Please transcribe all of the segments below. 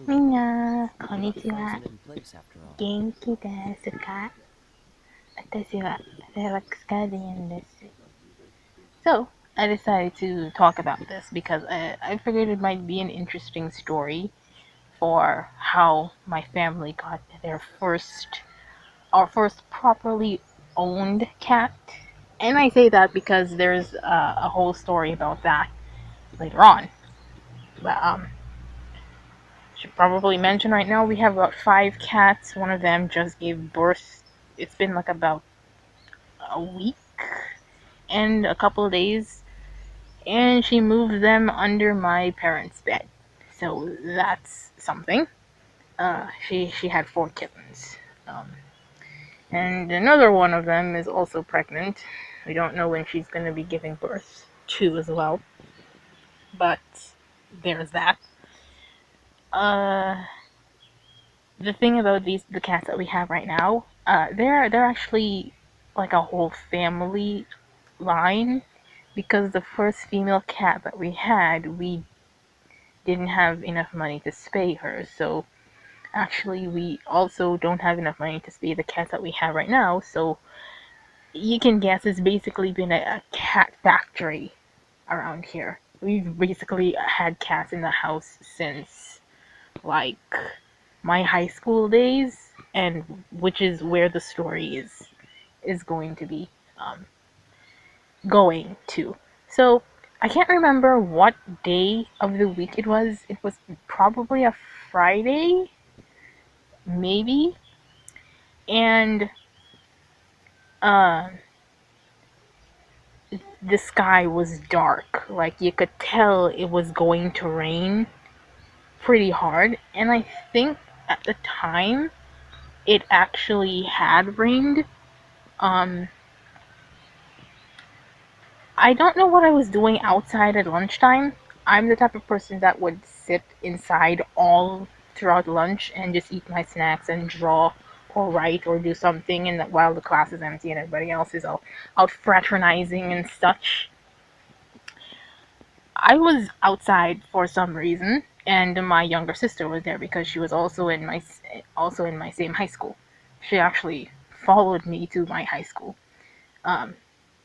みんな、こんに Not ちは。frozen in place after all. 元気ですか？私はレラックスガーディアンです。So, I decided to talk about this because I figured it might be an interesting story for how my family got our first properly owned cat. And I say that because there's a whole story about that later on. But should probably mention right now we have about 5 cats. One of them just gave birth. It's been like about a week and a couple of days, and she moved them under my parents' bed. So that's something. She had 4 kittens, um, and another one of them is also pregnant. We don't know when she's going to be giving birth to as well, but there's that. Uh, the thing about the cats that we have right now, they're actually like a whole family line because the first female cat that we had, we didn't have enough money to spay her. So actually, we also don't have enough money to spay the cats that we have right now. So you can guess it's basically been a cat factory around here. We've basically had cats in the house since like my high school days, and which is where the story is going to be um, going to. So I can't remember what day of the week it was. It was probably a Friday, maybe, and uh, the sky was dark. Like you could tell it was going to rain pretty hard, and I think at the time it actually had rained. Um, I don't know what I was doing outside at lunchtime. I'm the type of person that would sit inside all throughout lunch and just eat my snacks and draw or write or do something, and that while the class is empty and everybody else is out fraternizing and such. I was outside for some reason, and my younger sister was there because she was also in my same high school. She actually followed me to my high school. Um,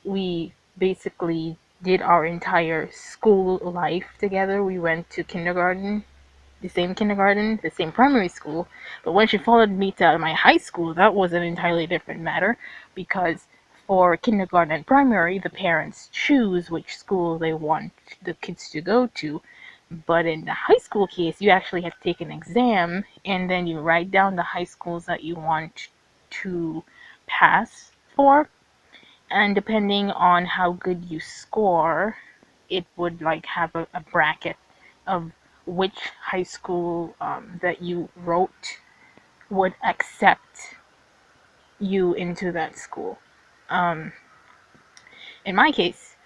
we basically did our entire school life together. We went to kindergarten, the same primary school. But when she followed me to my high school, that was an entirely different matter because for kindergarten and primary, the parents choose which school they want the kids to go to. But in the high school case, you actually have to take an exam and then you write down the high schools that you want to pass for, and depending on how good you score, it would like have a bracket of which high school that you wrote would accept you into that school. Um, in my case,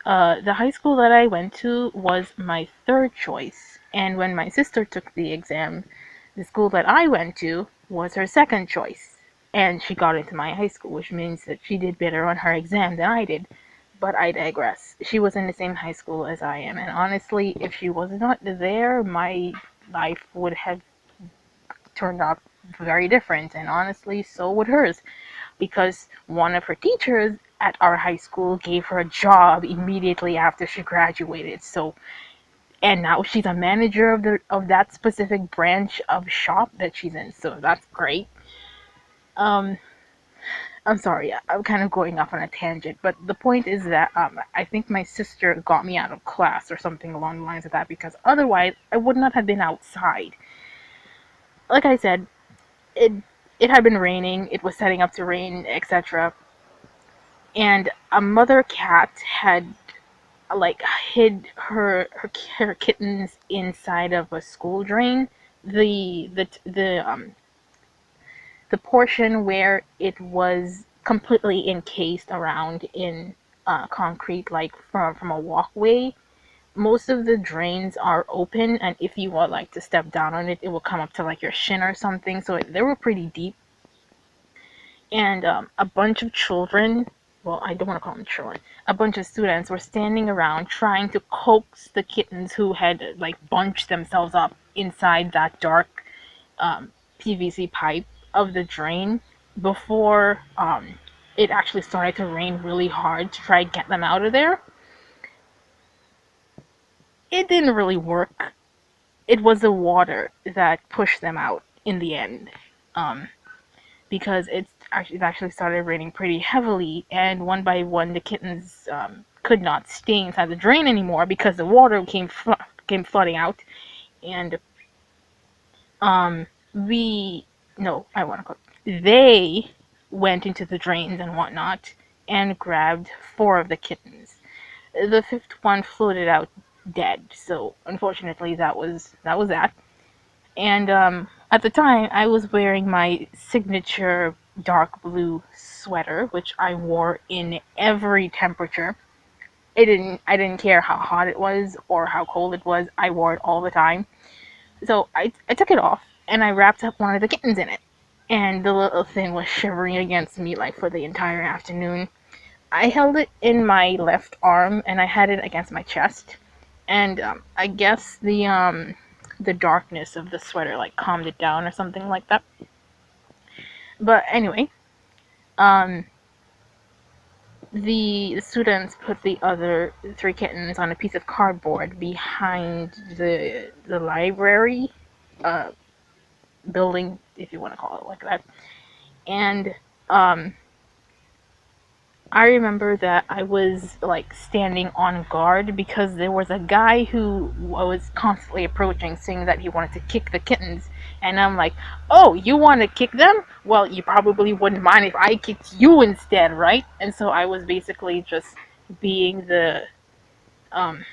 the high school that I went to was my third choice, and when my sister took the exam, the school that I went to was her second choice, and she got into my high school, which means that she did better on her exam than I did. But I digress. She was in the same high school as I am, and honestly, if she was not there, my life would have turned out very different, and honestly, so would hers, because one of her teachers at our high school gave her a job immediately after she graduated. So, and now she's a manager of that specific branch of shop that she's in. So that's great. Um, I'm sorry, I'm kind of going off on a tangent, but the point is that I think my sister got me out of class or something along the lines of that because otherwise I would not have been outside. Like I said, it it had been raining, it was setting up to rain, etc. And a mother cat had like hid her kittens inside of a school drain. The portion where it was completely encased around in concrete, like from a walkway. Most of the drains are open, and if you would like to step down on it, it will come up to like your shin or something. So they were pretty deep, and a bunch of children, well, I don't want to call them children, a bunch of students were standing around trying to coax the kittens who had like bunched themselves up inside that dark PVC pipe of the drain before it actually started to rain really hard to try and get them out of there. It didn't really work. It was the water that pushed them out in the end. Um, because it actually started raining pretty heavily, and one by one the kittens could not stay inside the drain anymore because the water came flooding out, and um, we no, I want to call they went into the drains and whatnot and grabbed four of the kittens. The fifth one floated out dead, so unfortunately that. And at the time, I was wearing my signature dark blue sweater, which I wore in every temperature. I didn't care how hot it was or how cold it was. I wore it all the time. So I took it off and I wrapped up one of the kittens in it. And the little thing was shivering against me like for the entire afternoon. I held it in my left arm and I had it against my chest. And I guess the darkness of the sweater like calmed it down or something like that. But anyway, um, the students put the other three kittens on a piece of cardboard behind the library uh, building, if you want to call it like that. And um, I remember that I was like standing on guard because there was a guy who was constantly approaching saying that he wanted to kick the kittens. And I'm like, oh, you want to kick them? Well, you probably wouldn't mind if I kicked you instead, right? And so I was basically just being um,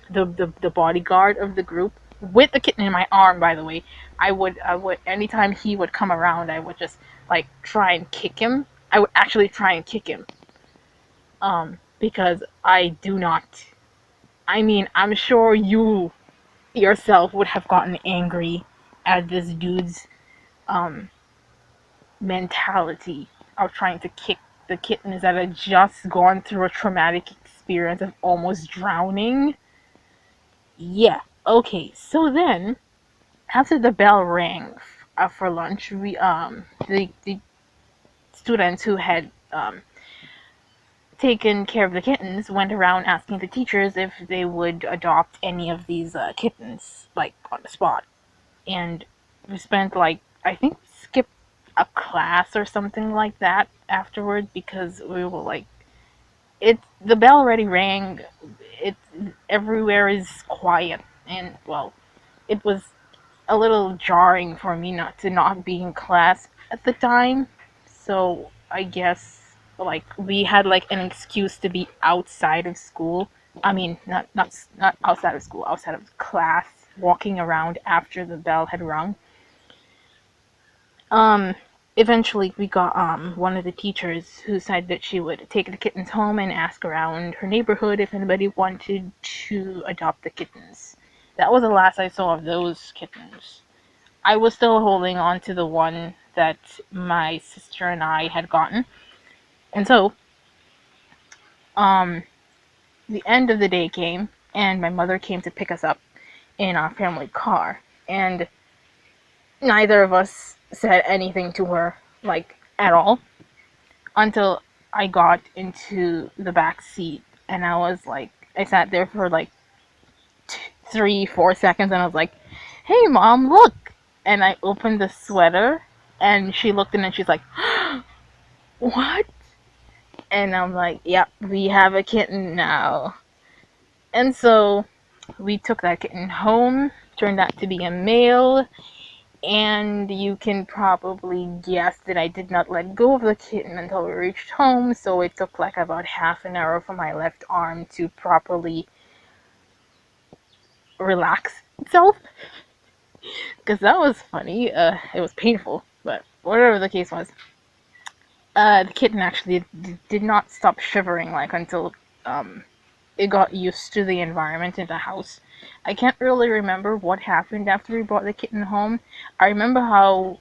the bodyguard of the group with the kitten in my arm, by the way. I would, anytime he would come around, I would just like try and kick him. I would actually try and kick him because I do not. I mean, I'm sure you yourself would have gotten angry at this dude's um, mentality of trying to kick the kittens that had just gone through a traumatic experience of almost drowning. Yeah, okay, so then, after the bell rang for lunch, the students who had taken care of the kittens went around asking the teachers if they would adopt any of these kittens, like on the spot. And we spent like, I think we skipped a class or something like that afterwards because we were like, the bell already rang. It everywhere is quiet, and well, it was a little jarring for me not be in class at the time. So I guess like we had like an excuse to be outside of school. I mean, not outside of school, outside of class, walking around after the bell had rung. Um, Eventually we got one of the teachers who said that she would take the kittens home and ask around her neighborhood if anybody wanted to adopt the kittens. That was the last I saw of those kittens. I was still holding on to the one that my sister and I had gotten. And so, um, the end of the day came, and my mother came to pick us up in our family car. And neither of us said anything to her, like, at all, until I got into the back seat. And I was like, I sat there for like 3, 4 seconds, and I was like, hey, mom, look. And I opened the sweater, and she looked in and she's like, what? And I'm like, yep, we have a kitten now. And so we took that kitten home, turned out to be a male, and you can probably guess that I did not let go of the kitten until we reached home, so it took like about half an hour for my left arm to properly relax itself. Because that was funny. It was painful, but whatever the case was. The kitten actually did not stop shivering like until it got used to the environment in the house. I can't really remember what happened after we brought the kitten home. I remember how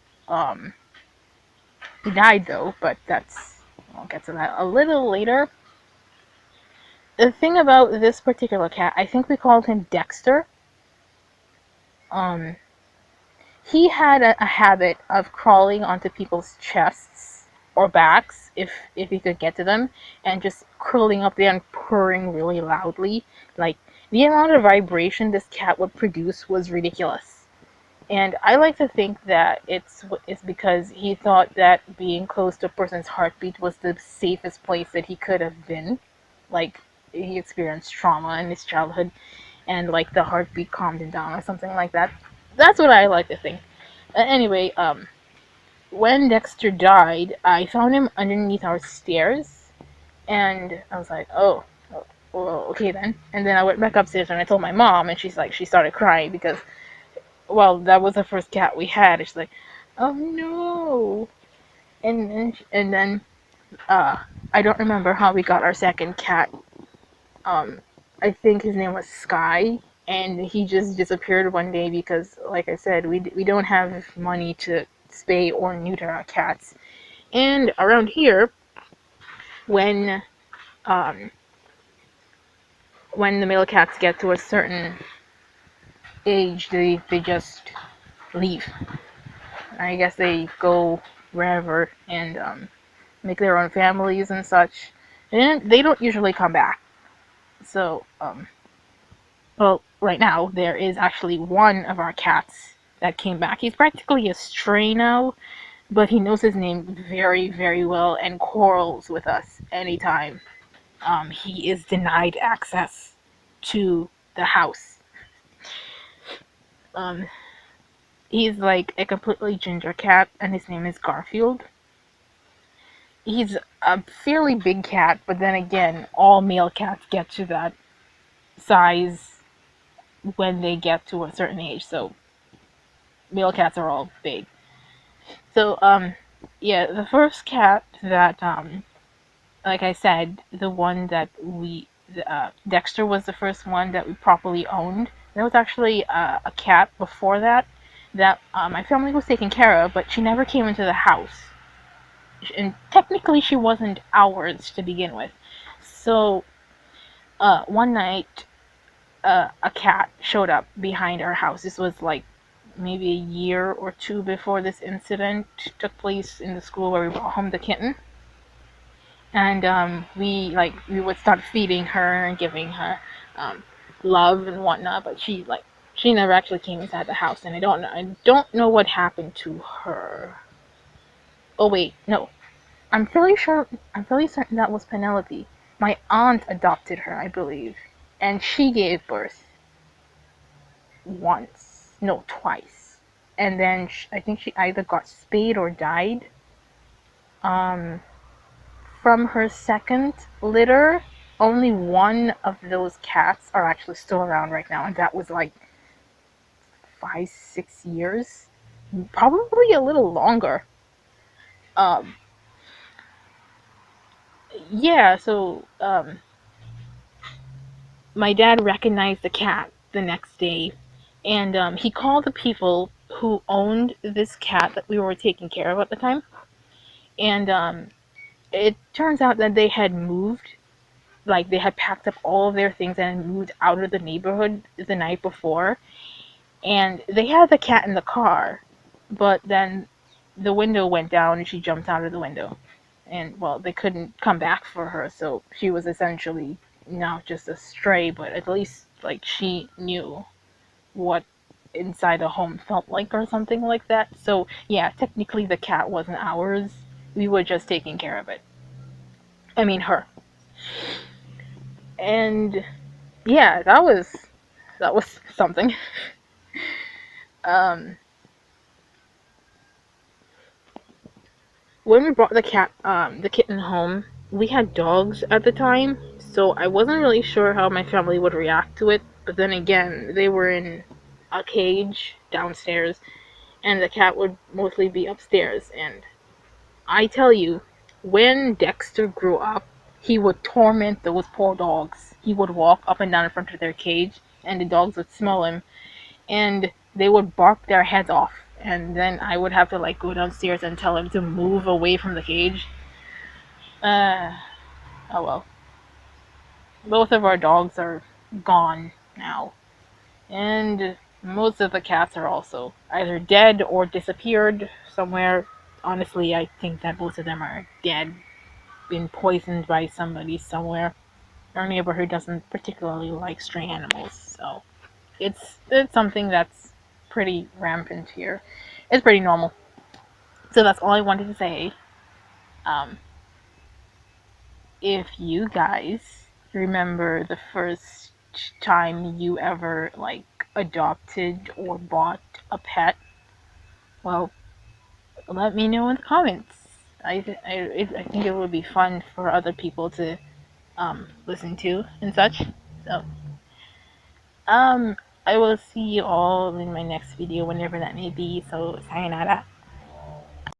he died though, but I'll get to that a little later. The thing about this particular cat, I think we called him Dexter. Um, he had a habit of crawling onto people's chests or backs if he could get to them, and just curling up there and purring really loudly. Like, the amount of vibration this cat would produce was ridiculous. And I like to think that it's because he thought that being close to a person's heartbeat was the safest place that he could have been. Like, he experienced trauma in his childhood, and like the heartbeat calmed him down or something like that. That's what I like to think. Anyway, when Dexter died, I found him underneath our stairs, and I was like, oh, well, okay then. And then I went back upstairs and I told my mom, and she started crying because, well, that was the first cat we had. And she's like, oh no. And then uh, I don't remember how we got our second cat. Um, I think his name was Sky, and he just disappeared one day because, like I said, we don't have money to spay or neuter our cats. And around here, when um, when the male cats get to a certain age, they just leave. I guess they go wherever and make their own families and such. And they don't usually come back. So, well, right now, there is actually one of our cats that came back. He's practically a stray now, but he knows his name very, very well and quarrels with us anytime he is denied access to the house. Um, he's like a completely ginger cat, and his name is Garfield. He's a fairly big cat, but then again, all male cats get to that size when they get to a certain age. So male cats are all big. So yeah, the first cat that like I said, the one that Dexter was the first one that we properly owned. There was actually a cat before that my family was taking care of, but she never came into the house. And technically, she wasn't ours to begin with. So one night, a cat showed up behind our house. This was like maybe a year or two before this incident took place in the school where we brought home the kitten. And we would start feeding her and giving her um, love and whatnot, but she never actually came inside the house, and I don't know what happened to her. Oh wait, no, I'm fairly certain that was Penelope. My aunt adopted her, I believe, and she gave birth once, no, twice, and then I think she either got spayed or died. Um, from her second litter, only one of those cats are actually still around right now, and that was like 5, 6 years, probably a little longer. Um, yeah, so my dad recognized the cat the next day, and he called the people who owned this cat that we were taking care of at the time, and it turns out that they had moved. Like, they had packed up all of their things and moved out of the neighborhood the night before, and they had the cat in the car, but then the window went down and she jumped out of the window, and well, they couldn't come back for her, so she was essentially not just a stray, but at least like she knew what inside a home felt like or something like that. So yeah, technically the cat wasn't ours, we were just taking care of it. I mean, her. And yeah, that was something. um when we brought the kitten home, we had dogs at the time, so I wasn't really sure how my family would react to it. But then again, they were in a cage downstairs, and the cat would mostly be upstairs. And I tell you, when Dexter grew up, he would torment those poor dogs. He would walk up and down in front of their cage, and the dogs would smell him, and they would bark their heads off. And then I would have to like go downstairs and tell him to move away from the cage. Uh, oh well. Both of our dogs are gone now. And Most of the cats are also either dead or disappeared somewhere. Honestly, I think that most of them are dead, been poisoned by somebody somewhere. Our neighborhood doesn't particularly like stray animals, so it's something that's pretty rampant here. It's pretty normal. So that's all I wanted to say. Um, if you guys remember the first time you ever like adopted or bought a pet, well, let me know in the comments. I think it would be fun for other people to listen to and such. So um I will see you all in my next video whenever that may be. So sayonara.